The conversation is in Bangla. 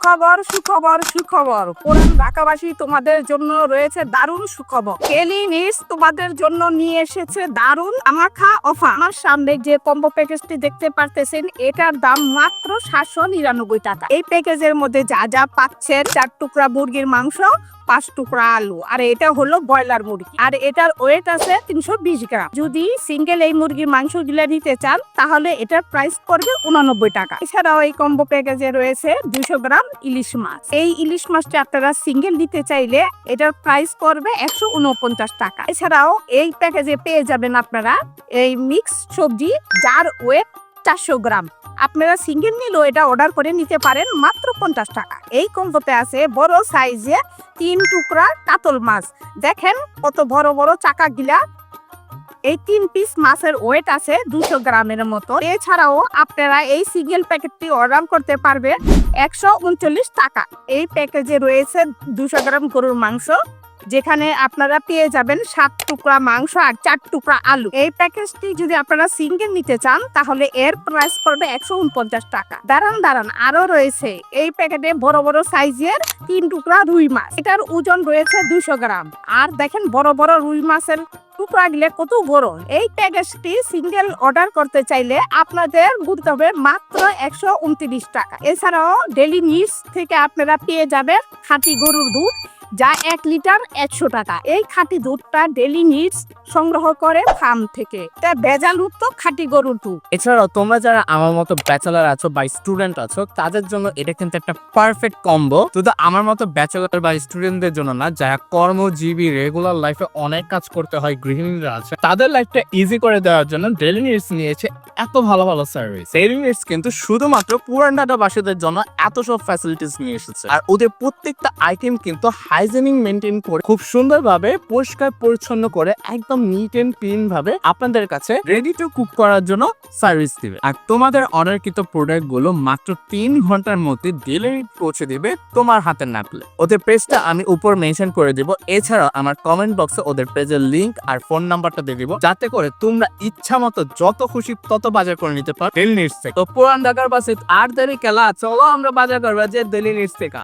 সুখবর সুখবর সুখবর পুরান ঢাকাবাসী, তোমাদের জন্য রয়েছে দারুণ সুখবর। কেলি নিস তোমাদের জন্য নিয়ে এসেছে দারুণ আমাখা অফার। আমার সামনে যে কম্বো প্যাকেজটি দেখতে পারতেছেন, এটার দাম মাত্র 799 টাকা। এই প্যাকেজের মধ্যে যা যা পাচ্ছেন, 4 টুকরা মুরগির মাংস, 5 টুকরা আলু, আর এটা হলো ব্রয়লার মুরগি, আর এটার ওয়েট আছে 320 গ্রাম। যদি সিঙ্গেল এই মুরগির মাংস গুলা নিতে চান তাহলে এটার প্রাইস পড়বে 89 টাকা। এছাড়াও এই কম্বো প্যাকেজে রয়েছে 200 গ্রাম ইলিশ মাছ। এই ইলিশ মাছটা আপনারা সিঙ্গেল নিতে চাইলে এটার প্রাইস পড়বে 149 টাকা। এছাড়াও এই প্যাকেজে পেয়ে যাবেন আপনারা এই মিক্স সবজি, যার ওয়েট 400 গ্রাম। আপনারা সিঙ্গেল নিলেও এটা অর্ডার করে নিতে পারেন মাত্র 50 টাকা। এই কম্বোতে আছে বড় সাইজে 3 টুকরা কাতল মাছ। দেখেন কত বড় বড় চাকা গিলা। এই 3 পিস মাছের ওয়েট আছে 200 গ্রামের মতো। এছাড়াও আপনারা এই সিঙ্গেল প্যাকেটটি অর্ডার করতে পারবেন 139 টাকা। এই প্যাকেজে রয়েছে 200 গ্রাম গরুর মাংস, যেখানে আপনারা পেয়ে যাবেন 7 টুকরা মাংস আর 4 টুকরা আলু। এই প্যাকেজটি যদি আপনারা সিঙ্গেল নিতে চান তাহলে এর প্রাইস পড়বে 149 টাকা। দাঁড়ান আরো রয়েছে এই প্যাকেটে বড় বড় সাইজের 3 টুকরা রুই মাছ। এটার ওজন রয়েছে 200 গ্রাম। আর দেখেন বড় বড় রুই মাছের টুকরা গিলে কত বড়। এই প্যাকেজটি সিঙ্গেল অর্ডার করতে চাইলে আপনাদের গুনতে হবে মাত্র 129 টাকা। এছাড়াও ডেলি নিডস থেকে আপনারা পেয়ে যাবেন খাঁটি গরুর দুধ, যা 1 লিটার 100 টাকা। এই খাঁটি দুধটা ডেলি নিডস সংগ্রহ করে ফার্ম থেকে। এটা ভেজালমুক্ত খাঁটি গরুর দুধ। এছাড়াও তোমরা যারা আমার মতো ব্যাচেলার আছো বা স্টুডেন্ট আছো, তাদের জন্য এটা কিন্তু একটা পারফেক্ট কম্বো। শুধু আমার মতো ব্যাচেলার বা স্টুডেন্টদের জন্য না, যারা কর্মজীবী রেগুলার লাইফে অনেক কাজ করতে হয়, গৃহিণীরা আছে, তাদের লাইফটা ইজি করে দেওয়ার জন্য ডেলি নিডস নিয়েছে এত ভালো ভালো সার্ভিস। ডেলি নিডস কিন্তু শুধুমাত্র পুরান ঢাকাবাসীদের জন্য এত সব ফ্যাসিলিটিস নিয়ে এসেছে। আর ওদের প্রত্যেকটা আইটেম কিন্তু হাইজেনিক মেনটেন করে খুব সুন্দরভাবে পরিষ্কার পরিচ্ছন্ন করে একদম নিট এন্ড ক্লিন ভাবে আপনাদের কাছে রেডি টু কুক করার জন্য সার্ভিস দিবে। আর তোমাদের অর্ডারকৃত প্রোডাক্ট গুলো মাত্র 3 ঘন্টার মধ্যে ডেলিভারি পৌঁছে দিবে তোমার হাতে নাপলে। ওদের পেজটা আমি উপর মেনশন করে দিব। এছাড়াও আমার কমেন্ট বক্সে ওদের পেজের লিংক আর ফোন নাম্বারটা দিয়ে দিব, যাতে করে তোমরা ইচ্ছা মতো যত খুশি তত বাজার করে নিতে পারো ডেলি নিডস থেকে। তো পুরান ঢাকার বাসে আর দেরি কেলা, চলো আমরা বাজার করবো যে ডেলি নিডস থেকে।